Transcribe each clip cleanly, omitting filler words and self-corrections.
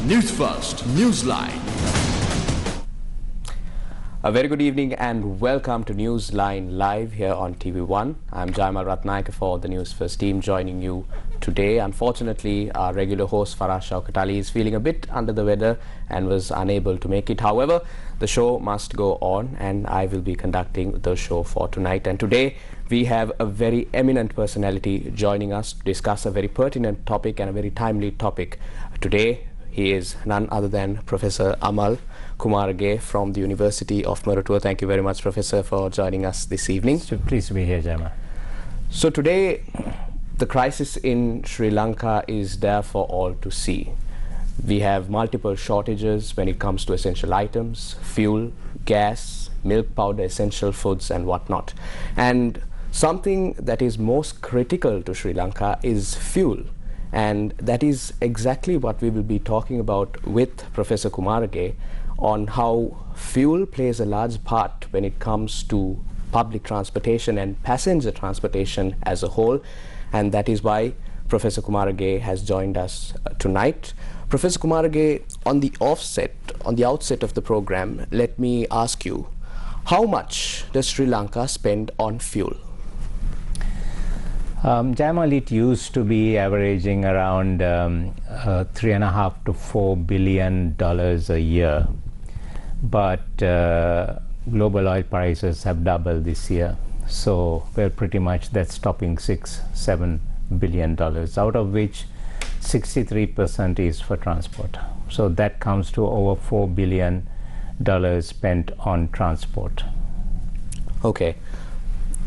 Newsfirst, Newsline. A very good evening and welcome to Newsline Live here on TV1. I'm Amal Kumarage for the Newsfirst team joining you today. Unfortunately, our regular host Farah Shaukat is feeling a bit under the weather and was unable to make it. However, the show must go on and I will be conducting the show for tonight. And today we have a very eminent personality joining us to discuss a very pertinent topic and a very timely topic. Today, he is none other than Professor Amal Kumarage from the University of Moratuwa. Thank you very much, Professor, for joining us this evening. Pleased to be here, Jama. So today, the crisis in Sri Lanka is there for all to see. We have multiple shortages when it comes to essential items, fuel, gas, milk powder, essential foods and whatnot. And something that is most critical to Sri Lanka is fuel. And that is exactly what we will be talking about with Professor Kumarage on how fuel plays a large part when it comes to public transportation and passenger transportation as a whole. And that is why Professor Kumarage has joined us tonight. Professor Kumarage, on the outset of the program, let me ask you, how much does Sri Lanka spend on fuel? Jamal, it used to be averaging around $3.5 to $4 billion a year, but global oil prices have doubled this year, so we're pretty much that's topping $6-7 billion, out of which 63% is for transport. So that comes to over $4 billion spent on transport. Okay.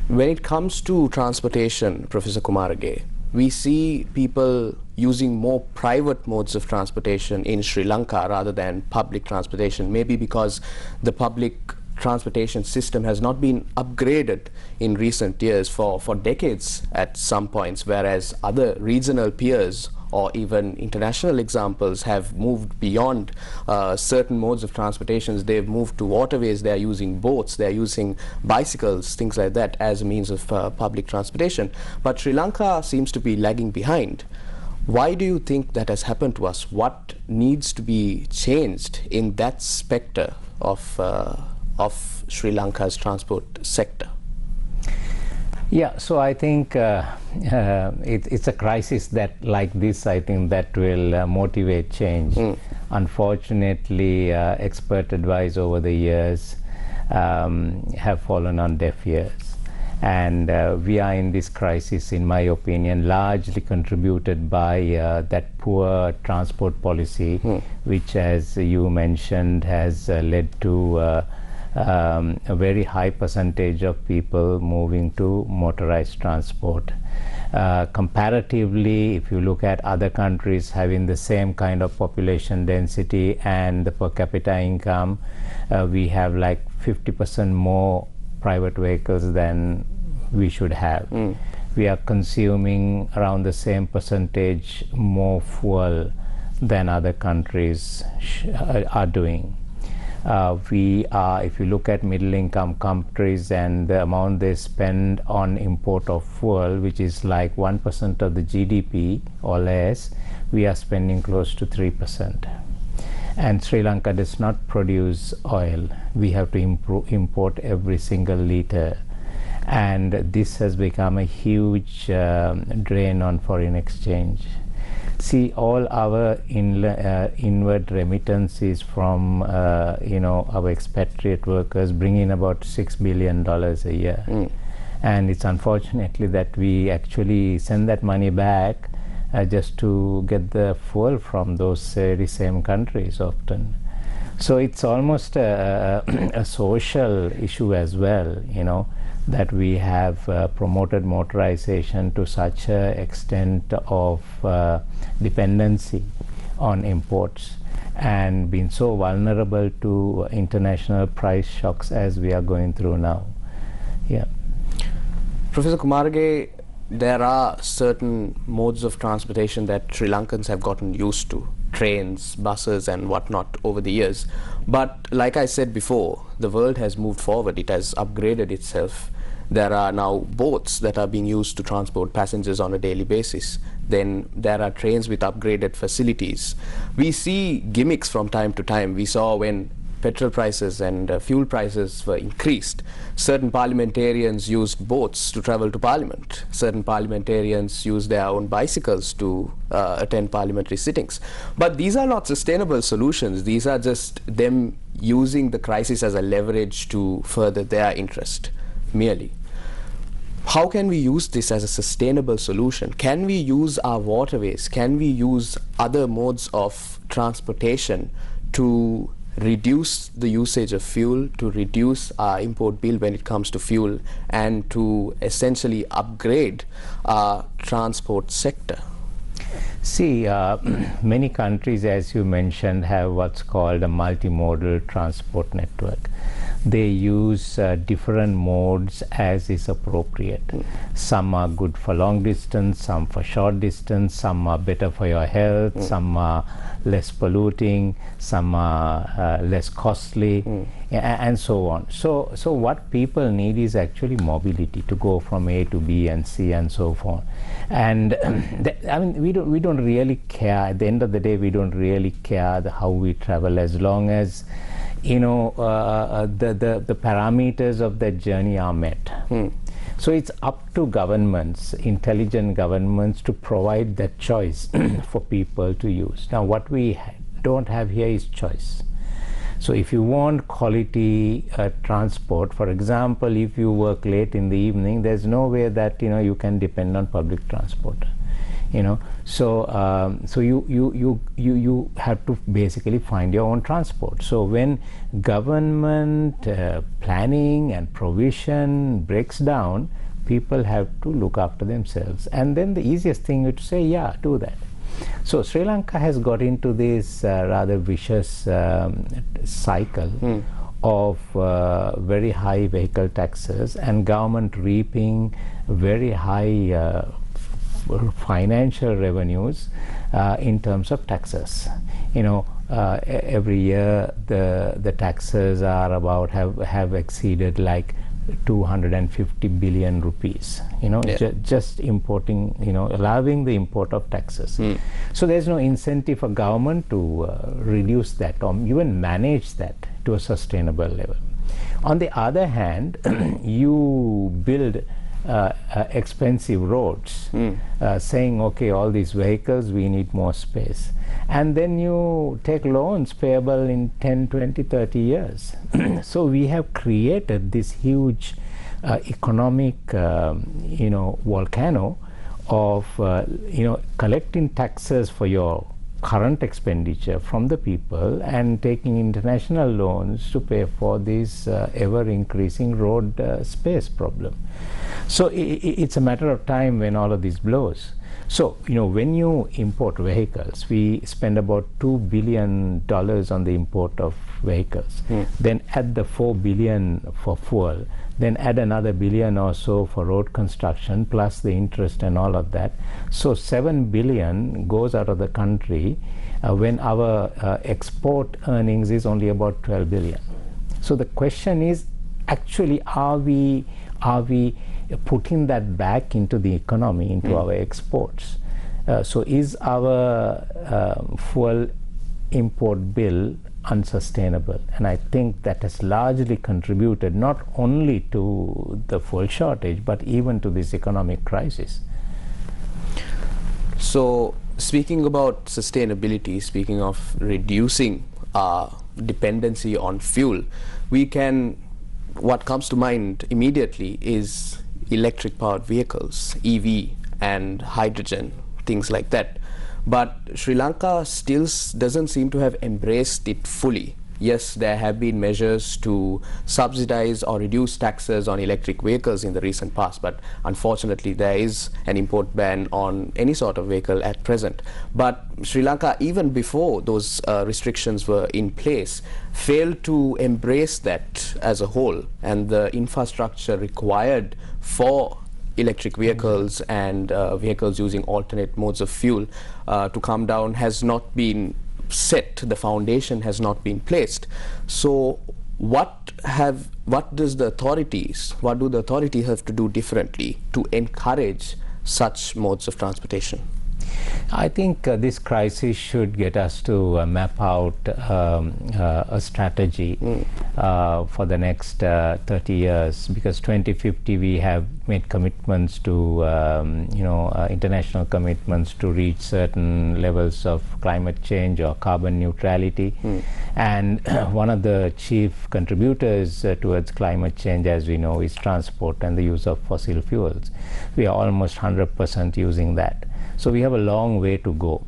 When it comes to transportation, Professor Kumarage, we see people using more private modes of transportation in Sri Lanka rather than public transportation, maybe because the public transportation system has not been upgraded in recent years for decades at some points, whereas other regional peers or even international examples have moved beyond certain modes of transportations. They've moved to waterways, they're using boats, they're using bicycles, things like that as a means of public transportation. But Sri Lanka seems to be lagging behind. Why do you think that has happened to us? What needs to be changed in that spectre of Sri Lanka's transport sector? Yeah, so I think it's a crisis that, like this, I think that will motivate change. Unfortunately, expert advice over the years have fallen on deaf ears. And we are in this crisis, in my opinion, largely contributed by that poor transport policy, which, as you mentioned, has led to a very high percentage of people moving to motorized transport. Comparatively, if you look at other countries having the same kind of population density and the per capita income, we have like 50% more private vehicles than we should have. We are consuming around the same percentage more fuel than other countries are doing. We are, if you look at middle income countries and the amount they spend on import of fuel, which is like 1% of the GDP or less, we are spending close to 3%. And Sri Lanka does not produce oil. We have to import every single liter. And this has become a huge drain on foreign exchange. See, all our inward remittances from our expatriate workers bring in about $6 billion a year. And it's unfortunately that we actually send that money back just to get the fuel from those very same countries often. So it's almost a social issue as well, that we have promoted motorization to such an extent of dependency on imports and been so vulnerable to international price shocks as we are going through now. Yeah. Professor Kumarage, there are certain modes of transportation that Sri Lankans have gotten used to, trains, buses and whatnot over the years. But like I said before, the world has moved forward, it has upgraded itself. There are now boats that are being used to transport passengers on a daily basis. Then there are trains with upgraded facilities. We see gimmicks from time to time. We saw when petrol prices and fuel prices were increased, certain parliamentarians used boats to travel to parliament. Certain parliamentarians used their own bicycles to attend parliamentary sittings. But these are not sustainable solutions. These are just them using the crisis as a leverage to further their interest, merely. How can we use this as a sustainable solution? Can we use our waterways? Can we use other modes of transportation to reduce the usage of fuel, to reduce our import bill when it comes to fuel, and to essentially upgrade our transport sector? See, many countries, as you mentioned, have what's called a multimodal transport network. They use different modes as is appropriate. Some are good for long distance, some for short distance, some are better for your health, some are less polluting, some are less costly, and so on. So what people need is actually mobility to go from A to B and C and so forth. And I mean, we don't really care. At the end of the day, we don't really care how we travel, as long as the parameters of that journey are met. So it's up to governments, intelligent governments, to provide that choice for people to use. Now, what we don't have here is choice. So if you want quality transport, for example, if you work late in the evening, there's no way that you can depend on public transport. So you have to basically find your own transport. So when government planning and provision breaks down, people have to look after themselves. And then the easiest thing is to say, yeah, do that. So Sri Lanka has got into this rather vicious cycle of very high vehicle taxes and government reaping very high financial revenues in terms of taxes. Every year the taxes are about have exceeded like 250 billion rupees, just importing, allowing the import of taxes. So there's no incentive for government to reduce that or even manage that to a sustainable level. On the other hand, you build expensive roads, saying, okay, all these vehicles, we need more space. And then you take loans payable in 10, 20, 30 years. So we have created this huge economic, volcano of, collecting taxes for your current expenditure from the people and taking international loans to pay for this ever-increasing road space problem. So it's a matter of time when all of this blows. So, when you import vehicles, we spend about $2 billion on the import of vehicles. Then add the $4 billion for fuel, then add another billion or so for road construction, plus the interest and all of that. So $7 billion goes out of the country when our export earnings is only about $12 billion. So the question is, actually, are we putting that back into the economy, into our exports? So is our fuel import bill unsustainable? And I think that has largely contributed not only to the fuel shortage, but even to this economic crisis. So speaking about sustainability, speaking of reducing our dependency on fuel, what comes to mind immediately is electric powered vehicles, EV and hydrogen, things like that. But Sri Lanka still doesn't seem to have embraced it fully. Yes, there have been measures to subsidize or reduce taxes on electric vehicles in the recent past, but unfortunately there is an import ban on any sort of vehicle at present. But Sri Lanka, even before those restrictions were in place, failed to embrace that as a whole, and the infrastructure required for electric vehicles and vehicles using alternate modes of fuel to come down has not been set. The foundation has not been placed. So what do the authorities have to do differently to encourage such modes of transportation? I think this crisis should get us to map out a strategy for the next 30 years, because 2050 we have made commitments to, international commitments to reach certain levels of climate change or carbon neutrality. And one of the chief contributors towards climate change, as we know, is transport and the use of fossil fuels. We are almost 100% using that. So we have a long way to go.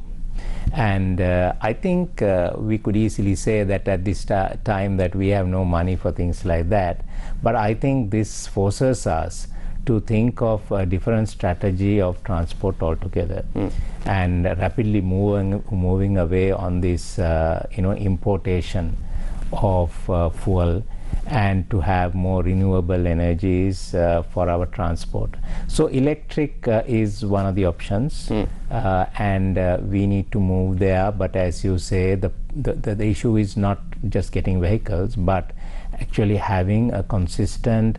And I think we could easily say that at this time that we have no money for things like that. But I think this forces us to think of a different strategy of transport altogether, and rapidly moving away on this importation of fuel, and to have more renewable energies for our transport. So electric is one of the options, and we need to move there. But as you say, the issue is not just getting vehicles, but actually having a consistent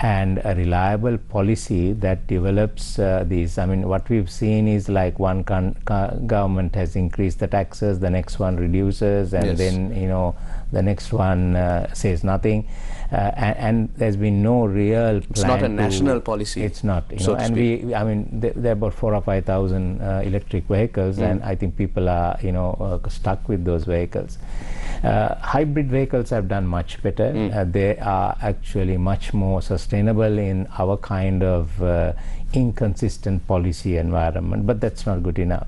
and a reliable policy that develops these. I mean, what we've seen is like one government has increased the taxes, the next one reduces, and then the next one says nothing, and there's been no real plan. It's not a national policy. It's not, so and there are about 4,000 or 5,000 electric vehicles, and I think people are stuck with those vehicles. Hybrid vehicles have done much better. They are actually much more sustainable in our kind of inconsistent policy environment, but that's not good enough.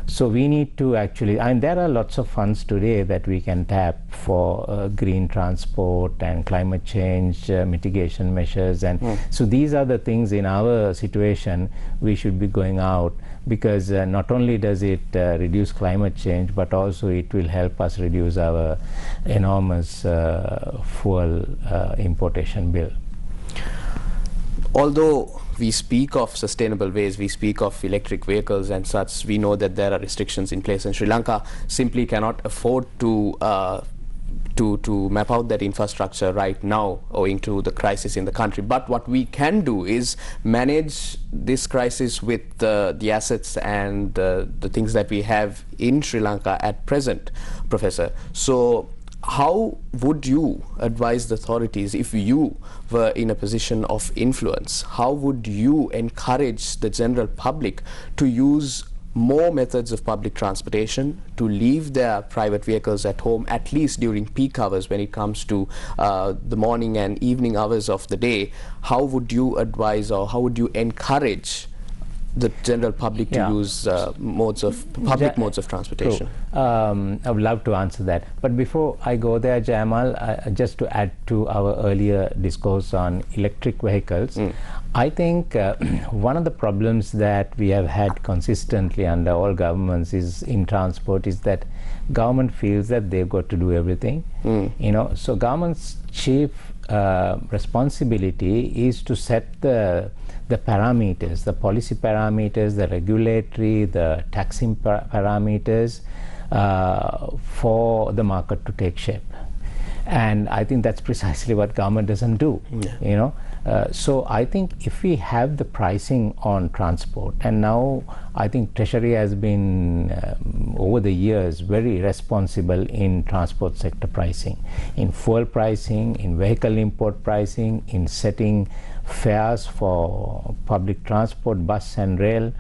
So we need to actually, and there are lots of funds today that we can tap for green transport and climate change mitigation measures, and so these are the things in our situation we should be going out, because not only does it reduce climate change, but also it will help us reduce our enormous fuel importation bill. Although we speak of sustainable ways, we speak of electric vehicles and such, we know that there are restrictions in place, and Sri Lanka simply cannot afford to map out that infrastructure right now owing to the crisis in the country. But what we can do is manage this crisis with the assets and the things that we have in Sri Lanka at present, Professor. So how would you advise the authorities, if you were in a position of influence, how would you encourage the general public to use more methods of public transportation, to leave their private vehicles at home, at least during peak hours when it comes to the morning and evening hours of the day? How would you advise, or how would you encourage the general public to use modes of transportation? I would love to answer that, but before I go there, Jamal, just to add to our earlier discourse on electric vehicles, I think one of the problems that we have had consistently under all governments is in transport is that government feels that they've got to do everything. So government's chief responsibility is to set the parameters, the policy parameters, the regulatory, the taxing parameters for the market to take shape. And I think that's precisely what government doesn't do. So I think if we have the pricing on transport, and now I think Treasury has been over the years very responsible in transport sector pricing, in fuel pricing, in vehicle import pricing, in setting fares for public transport, bus and rail.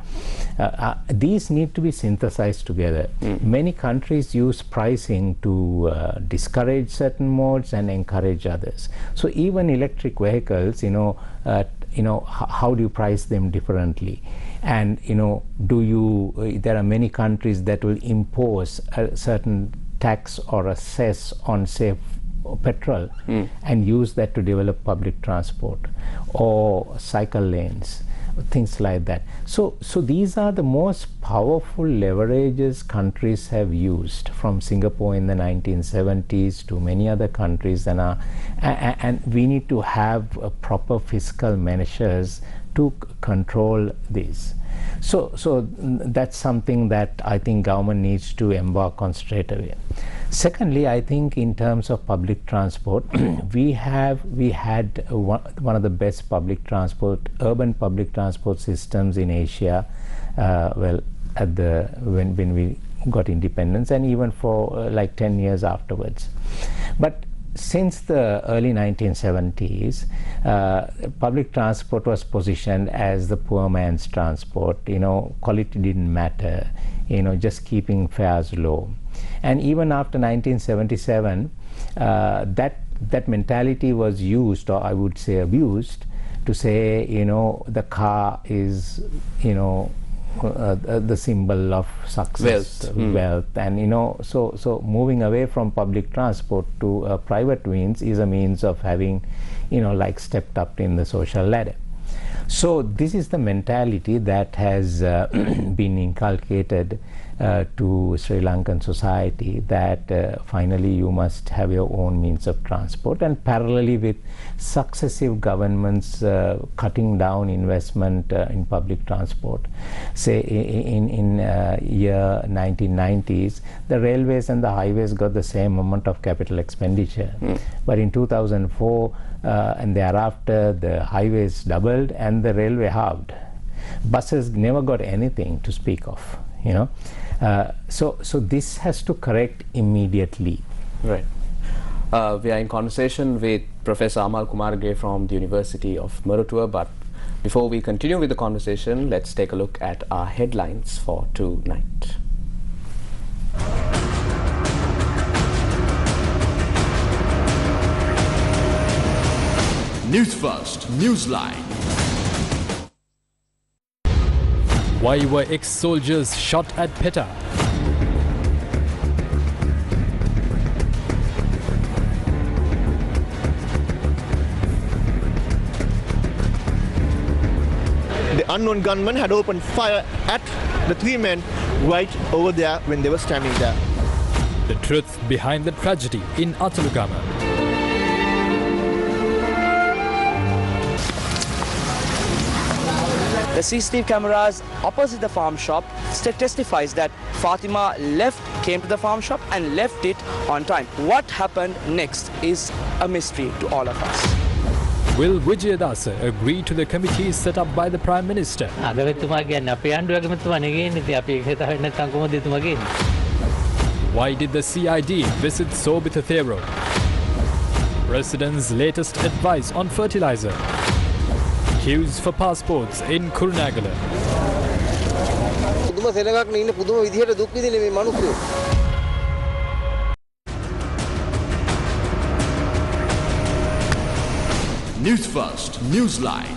These need to be synthesized together. Many countries use pricing to discourage certain modes and encourage others. So even electric vehicles, how do you price them differently? And there are many countries that will impose a certain tax or a cess on, say, petrol, and use that to develop public transport or cycle lanes, things like that. So these are the most powerful leverages countries have used, from Singapore in the 1970s to many other countries, and we need to have proper fiscal measures to control these. So that's something that I think government needs to embark on straight away. Secondly, I think in terms of public transport, we had one of the best urban public transport systems in Asia. when we got independence, and even for like 10 years afterwards. But since the early 1970s, public transport was positioned as the poor man's transport. Quality didn't matter, just keeping fares low. And even after 1977, that mentality was used, or I would say abused, to say, the car is, the symbol of success, wealth, and so moving away from public transport to private means is a means of having, like stepped up in the social ladder. So this is the mentality that has been inculcated to Sri Lankan society, that finally you must have your own means of transport, and parallelly with successive governments cutting down investment in public transport. Say in year 1990s, the railways and the highways got the same amount of capital expenditure, but in 2004 and thereafter, the highways doubled and the railway halved. Buses never got anything to speak of, so this has to correct immediately. Right. We are in conversation with Professor Amal Kumarage from the University of Moratuwa, but before we continue with the conversation, let's take a look at our headlines for tonight. Newsfirst, Newsline. Why were ex-soldiers shot at Petta? The unknown gunman had opened fire at the three men right over there when they were standing there. The truth behind the tragedy in Atalugama. The CCTV cameras opposite the farm shop testifies that Fatima came to the farm shop and left it on time. What happened next is a mystery to all of us. Will Vijayadasa agree to the committee set up by the Prime Minister? Why did the CID visit Sobitha Thero? President's latest advice on fertilizer. Queues for passports in Kurunagala. Newsfirst, Newsline.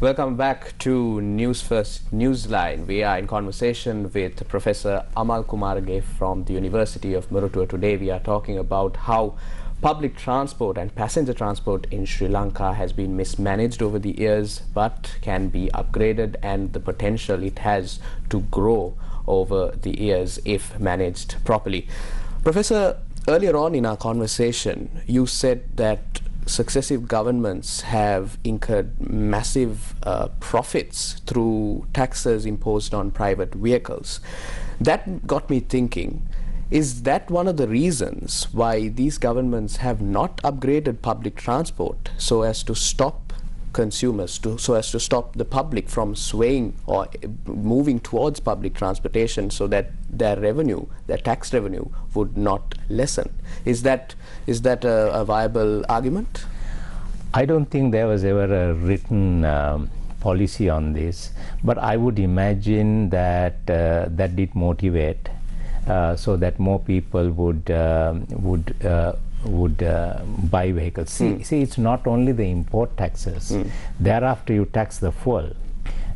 Welcome back to Newsfirst, Newsline. We are in conversation with Professor Amal Kumarage from the University of Moratuwa. Today we are talking about how public transport and passenger transport in Sri Lanka has been mismanaged over the years, but can be upgraded, and the potential it has to grow over the years if managed properly. Professor, earlier on in our conversation, you said that successive governments have incurred massive profits through taxes imposed on private vehicles. That got me thinking, is that one of the reasons why these governments have not upgraded public transport so as to stop consumers, so as to stop the public from swaying or moving towards public transportation, so that their revenue, their tax revenue, would not lessen? Is that a viable argument? I don't think there was ever a written policy on this, but I would imagine that that did motivate, so that more people would buy vehicles. See, it's not only the import taxes. Thereafter, you tax the fuel,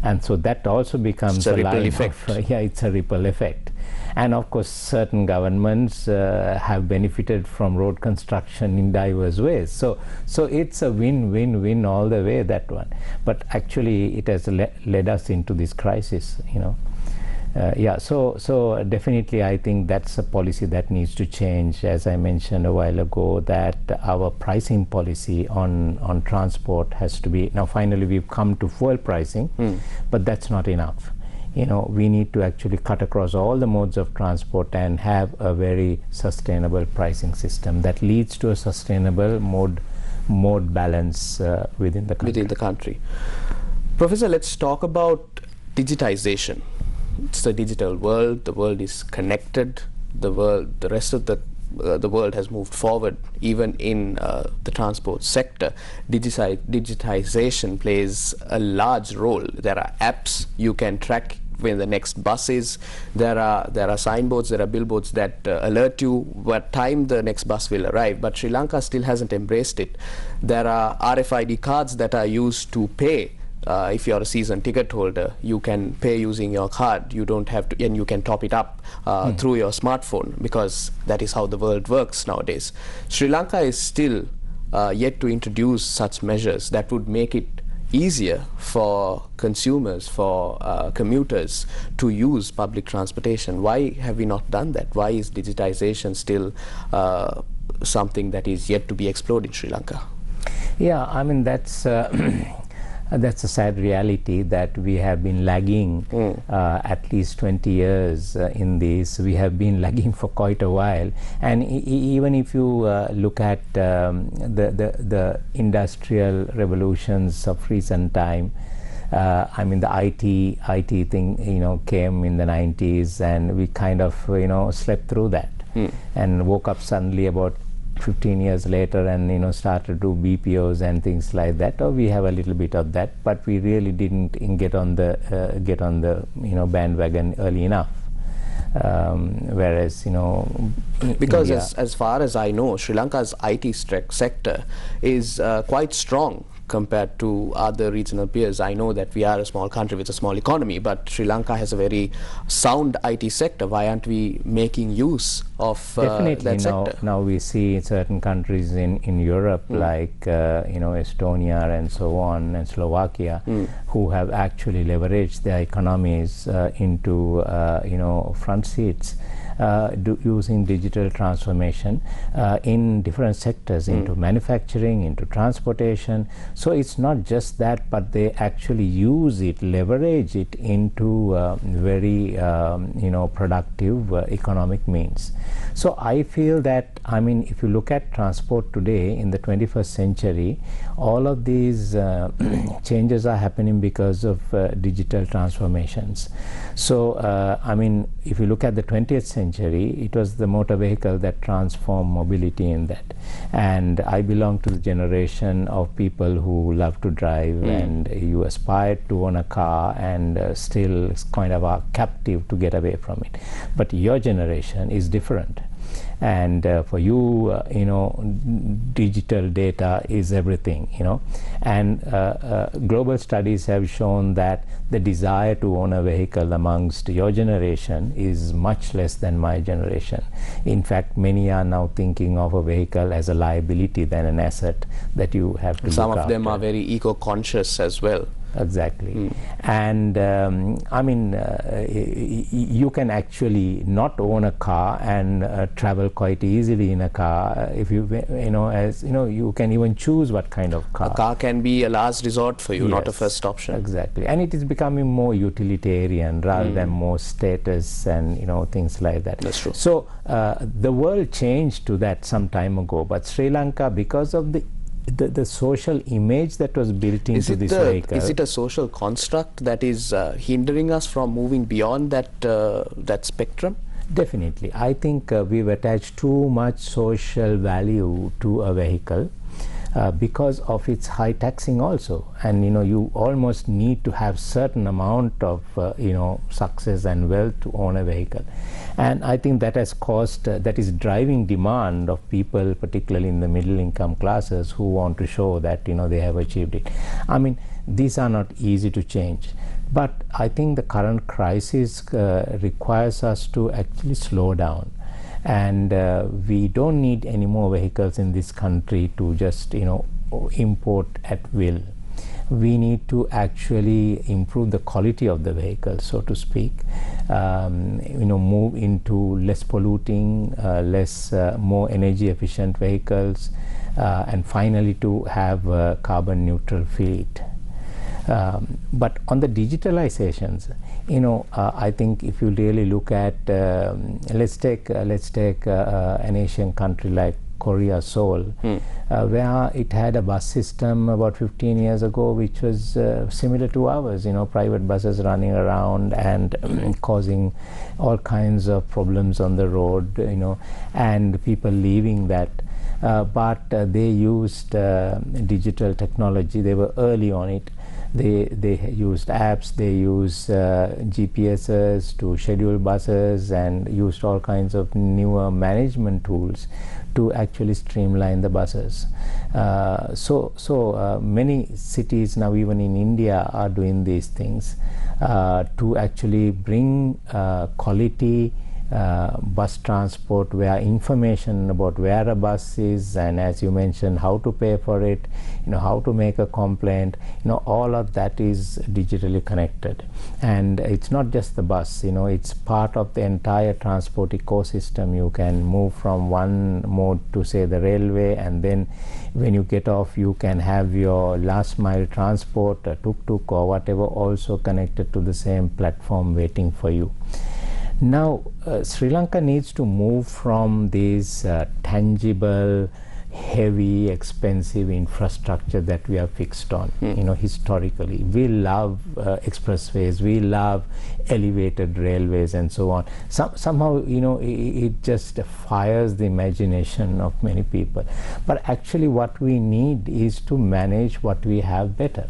and so that also becomes a ripple effect. It's a ripple effect. And of course, certain governments have benefited from road construction in diverse ways. So it's a win-win-win all the way, that one. But actually, it has led us into this crisis, So definitely I think that's a policy that needs to change. As I mentioned a while ago, that our pricing policy on transport has to be, now finally we've come to fuel pricing, but that's not enough. We need to actually cut across all the modes of transport and have a very sustainable pricing system that leads to a sustainable mode balance within the country. Professor, let's talk about digitization. It's the digital world. The world is connected. The rest of the world has moved forward. Even in the transport sector, digitization plays a large role. There are apps you can track when the next bus is. There are signboards, there are billboards that alert you what time the next bus will arrive. But Sri Lanka still hasn't embraced it. There are RFID cards that are used to pay. If you're a season ticket holder, you can pay using your card. You don't have to, and you can top it up through your smartphone, because that is how the world works nowadays. Sri Lanka is still yet to introduce such measures that would make it easier for consumers, for commuters to use public transportation. Why have we not done that? Why is digitization still something that is yet to be explored in Sri Lanka? Yeah, I mean, that's that's a sad reality that we have been lagging at least 20 years in this. We have been lagging for quite a while. And even if you look at the industrial revolutions of recent time, I mean, the IT thing, you know, came in the 90s, and we kind of, you know, slept through that and woke up suddenly about 15 years later and, you know, started to do BPOs and things like that. Or we have a little bit of that, but we really didn't get on the you know, bandwagon early enough. Whereas, you know, because as far as I know, Sri Lanka's IT sector is quite strong compared to other regional peers. I know that we are a small country with a small economy, but Sri Lanka has a very sound IT sector. Why aren't we making use of that sector? Now we see certain countries in Europe, like you know, Estonia and so on, and Slovakia, who have actually leveraged their economies into you know, front seats. Using digital transformation in different sectors, into manufacturing, into transportation. So it's not just that, but they actually use it, leverage it into very you know, productive economic means. So I feel that, I mean, if you look at transport today in the 21st century, all of these changes are happening because of digital transformations. So I mean, if you look at the 20th century, it was the motor vehicle that transformed mobility in that. And I belong to the generation of people who love to drive, and you aspire to own a car, and still kind of are captive to get away from it. But your generation is different. And for you, you know, digital data is everything, you know. And global studies have shown that the desire to own a vehicle amongst your generation is much less than my generation. In fact, many are now thinking of a vehicle as a liability than an asset that you have to Some look of them after. are very eco-conscious as well. Exactly. And I mean, you can actually not own a car and travel quite easily in a car. If you know, as you know, you can even choose what kind of car. A car can be a last resort for you, not a first option. Exactly. And it is becoming more utilitarian rather than more status and, you know, things like that. That's true. So the world changed to that some time ago, but Sri Lanka, because of the social image that was built into this vehicle. Is it a social construct that is hindering us from moving beyond that spectrum? Definitely. I think we've attached too much social value to a vehicle because of its high taxing also. And, you know, you almost need to have certain amount of, you know, success and wealth to own a vehicle. And I think that has caused, that is driving demand of people, particularly in the middle income classes, who want to show that, you know, they have achieved it. I mean, these are not easy to change. But I think the current crisis requires us to actually slow down. And we don't need any more vehicles in this country to just, you know, import at will. We need to actually improve the quality of the vehicle, so to speak. You know, move into less polluting, more energy efficient vehicles, and finally to have a carbon neutral fleet. But on the digitalizations, you know, I think if you really look at, let's take an Asian country like Korea, Seoul, where it had a bus system about 15 years ago which was similar to ours, private buses running around and causing all kinds of problems on the road, and people leaving that. But they used digital technology. They were early on it. They used apps, they used GPSs to schedule buses, and used all kinds of newer management tools to actually streamline the buses. So many cities now, even in India, are doing these things to actually bring quality bus transport, where information about where a bus is, and as you mentioned, how to pay for it, how to make a complaint, all of that is digitally connected. And it's not just the bus, it's part of the entire transport ecosystem. You can move from one mode to, say, the railway, and then when you get off, you can have your last mile transport, a tuk-tuk or whatever, also connected to the same platform waiting for you. Now, Sri Lanka needs to move from these tangible, heavy, expensive infrastructure that we are fixed on, historically. We love expressways, we love elevated railways and so on. Somehow, it just fires the imagination of many people. But actually what we need is to manage what we have better.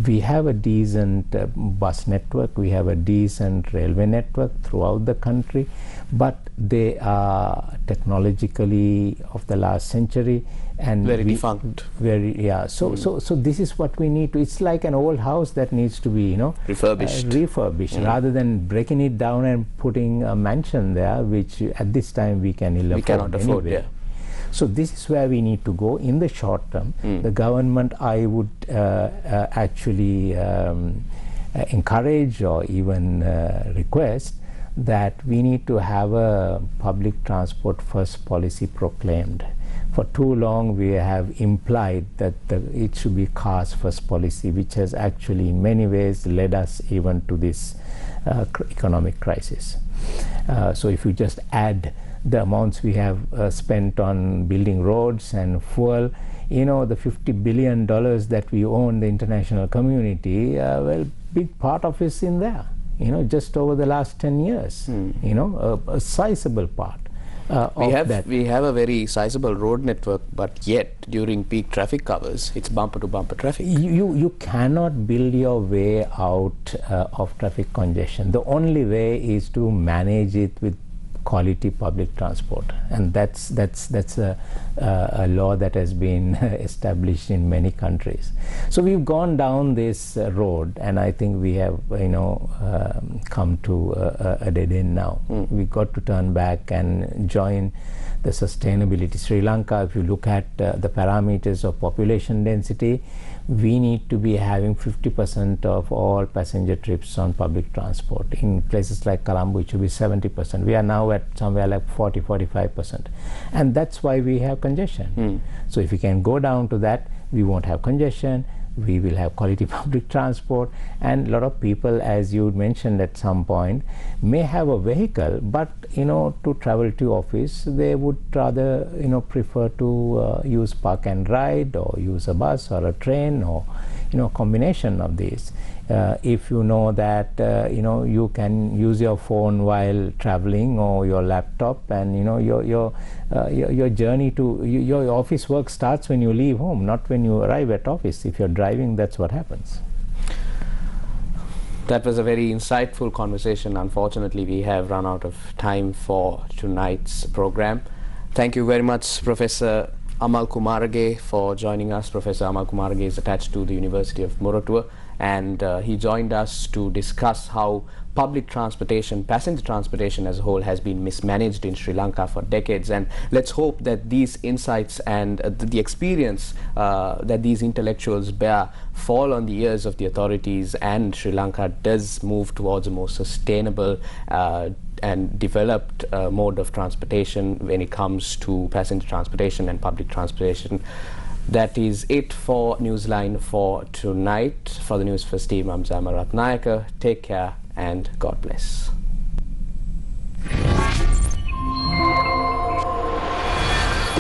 We have a decent bus network, we have a decent railway network throughout the country, but they are technologically of the last century and very defunct. So this is what we need to. It's like an old house that needs to be, refurbished, rather than breaking it down and putting a mansion there, which at this time we cannot afford. Anyway. So this is where we need to go in the short term. The government, I would actually encourage or even request that we need to have a public transport first policy proclaimed. For too long we have implied that it should be cars first policy, which has actually in many ways led us even to this economic crisis. So if you just add the amounts we have spent on building roads and fuel, the $50 billion that we own the international community, well, big part of it's in there, just over the last 10 years, a sizable part. We have a very sizable road network, but yet during peak traffic hours, it's bumper to bumper traffic. You cannot build your way out of traffic congestion. The only way is to manage it with quality public transport, and that's a law that has been established in many countries. So we've gone down this road, and I think we have come to a dead end now. We've got to turn back and join the sustainability. Sri Lanka, if you look at the parameters of population density, we need to be having 50% of all passenger trips on public transport. In places like Colombo, it should be 70%. We are now at somewhere like 40-45%. And that's why we have congestion. So if we can go down to that, we won't have congestion, we will have quality public transport, and a lot of people, as you mentioned at some point, may have a vehicle, but to travel to office, they would rather prefer to use park and ride, or use a bus or a train, or combination of these. If you know that you can use your phone while traveling, or your laptop, and your journey to your office work starts when you leave home, not when you arrive at office. If you're driving, that's what happens. That was a very insightful conversation. Unfortunately, we have run out of time for tonight's program. Thank you very much, Professor Amal Kumarage, for joining us. Professor Amal Kumarage is attached to the University of Moratuwa, and he joined us to discuss how public transportation, passenger transportation as a whole, has been mismanaged in Sri Lanka for decades. And let's hope that these insights and the experience that these intellectuals bear fall on the ears of the authorities, and Sri Lanka does move towards a more sustainable and developed mode of transportation when it comes to passenger transportation and public transportation. That is it for Newsline for tonight. For the Newsfirst team, I'm Amal Kumarage. Take care and God bless.